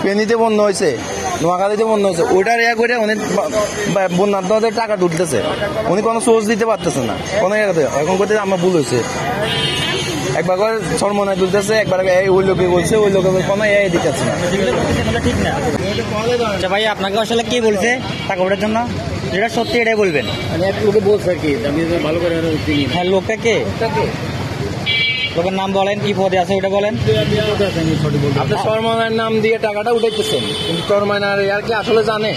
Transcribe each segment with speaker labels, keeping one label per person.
Speaker 1: ফেনীতে বন্ধ হয়েছে, নোয়াখালীতে বন্ধ হয়েছে, ওইটার ইয়া করে উনি বন্যার্থদের টাকা ঢুকতেছে, উনি কোনো সোর্স দিতে পারতেছে না কোনো জায়গাতে। এখন করতে আমার ভুল হয়েছে, একবার করে সরমনায় তুলতেছে, একবার ওই লোকে বলছে, ওই লোকে কোনো ইয়ে দিতেছে না।
Speaker 2: ঠিক না। আচ্ছা ভাই, আপনাকে আসলে কি বলছে টাকা ওঠার জন্য? যেটা সত্যি এটাই বলবেন।
Speaker 3: এক লোকে বলছে আর কি, আমি ভালো করে চিনি।
Speaker 2: হ্যাঁ, লোকটা কে? লোকের নাম বলেন, কি পদে আছে ওটা বলেন।
Speaker 1: আপনি চরমনার নাম দিয়ে টাকাটা উঠাইতেছেন, কিন্তু চরমনার আর কি আসলে জানে?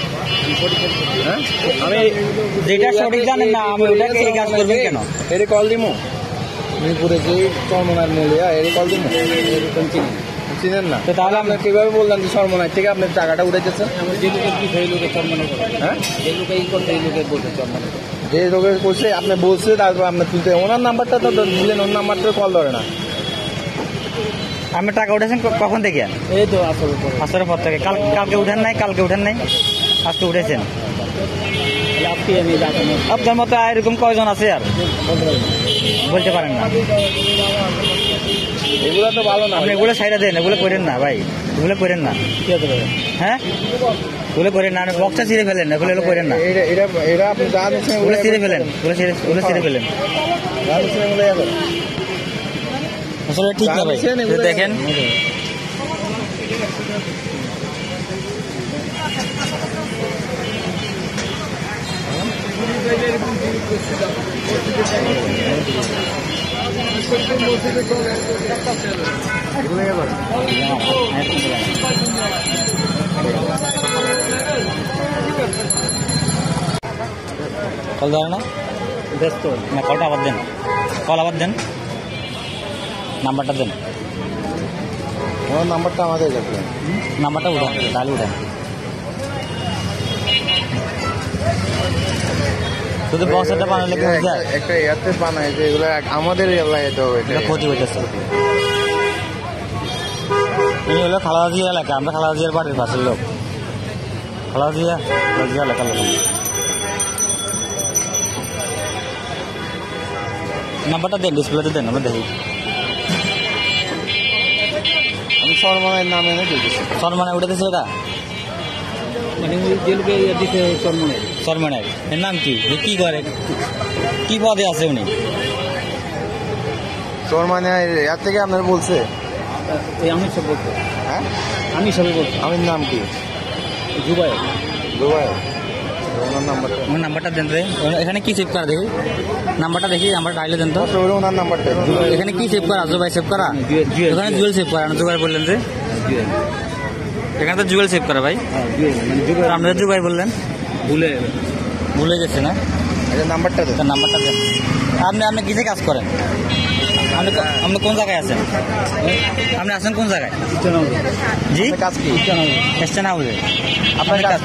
Speaker 1: হ্যাঁ, আমি
Speaker 2: যেটা সঠিক জানেন না, আমি ওটাকে এই কাজ করবেন কেন?
Speaker 1: এর কল দিমু মিরপুরে যে চরমনার মূল্যা, এর কল দিমু, এরকম চিনেন না? তো তাহলে আপনার কিভাবে বললেন যে চরমনার থেকে আপনার টাকাটা উঠাইতেছেন?
Speaker 3: যে লোকের কি সেই লোকের চরমনে করে,
Speaker 1: হ্যাঁ,
Speaker 3: যে লোকে এই করতে এই লোকের বলছে চরমনে করে,
Speaker 1: যে লোকের করছে আপনি বলছে, তারপর আপনার তুলতে ওনার নাম্বারটা তো দিলেন, ওর নাম্বারটা কল ধরে না।
Speaker 2: আপনি টাকা উঠেছেন কখন থেকে?
Speaker 3: এই তো
Speaker 2: আসরের পর থেকে। কালকে উঠেন নাই? কালকে উঠেন নাই, আজকে উঠেছেন।
Speaker 3: আপনি আমি জানি
Speaker 2: আপনার মতো এরকম কয়জন আছে আর বলতে পারেন না?
Speaker 1: এগুলো তো ভালো না।
Speaker 2: আপনি এগুলো সাইডে দেন, এগুলো করেন না ভাই, এগুলো করেন না। হ্যাঁ, এগুলো করেন না, বক্সটা ছিঁড়ে ফেলেন, এগুলো করেন না।
Speaker 1: এরা আপনি যা দিচ্ছেন
Speaker 2: ওগুলো ছিঁড়ে ফেলেন, ওগুলো ছিঁড়ে ফেলেন।
Speaker 1: যা দিচ্ছেন এগুলো ইয়া করেন।
Speaker 2: আসলে ঠিক না ভাই, দেখেন কল ধরে না,
Speaker 3: ব্যস্ত
Speaker 2: না কলটা আবার দেন, কল আবার দেন, নাম্বারটা দেন।
Speaker 1: ওর নাম্বারটা আমাদের কাছে,
Speaker 2: নাম্বারটা উঠান, তাহলে উঠান। শুধু বক্সটা বানালে কি হয়ে যায়?
Speaker 1: একটা এয়ারতে বানায় যে এগুলো আমাদের এলাকায় তো
Speaker 2: এটা ক্ষতি হইতেছে। এই হলো খালাজিয়া এলাকা, আমরা খালাজিয়ার বাড়ির পাশের লোক। খালাজিয়া এলাকার লোক। নাম্বারটা দেন, ডিসপ্লেতে দেন, আমরা দেখি।
Speaker 1: আমি চরমনার নাম এনে দিয়েছি।
Speaker 2: সরমানে উঠেছে এটা,
Speaker 3: মানে যে লোকে দিতে চরমনে।
Speaker 2: সরমানের এর নাম কি? কি করে, কি পদে আছে উনি?
Speaker 1: চরমনার এর থেকে আপনার বলছে?
Speaker 3: এই আমি সব বলতে,
Speaker 1: হ্যাঁ,
Speaker 3: আমি সবই বলতে।
Speaker 1: আমার নাম কি?
Speaker 3: Dubai
Speaker 1: Dubai. ওনার নাম্বারটা,
Speaker 2: ওনার নাম্বারটা দেন রে। এখানে কি সেভ করা দেখি, নাম্বারটা দেখি, নাম্বারটা ডাইলে দেন তো।
Speaker 1: ওনার নাম্বারটা
Speaker 2: এখানে কি সেভ করা? জুবাই সেভ করা, এখানে জুয়েল সেভ করা। জুবাই বললেন যে এখানে তো জুয়েল সেভ করা ভাই, আপনারা জুবাই বললেন, ভুলে গেছে না?
Speaker 1: নাম্বারটা দেন।
Speaker 2: তার নাম্বারটা দেন। আপনি কিসে কাজ করেন? আপনি কোন জায়গায় আছেন? আপনি আছেন কোন জায়গায়? জি,
Speaker 1: কাজ কি?
Speaker 2: এসছেন হাউসে।
Speaker 1: আপনার কাজ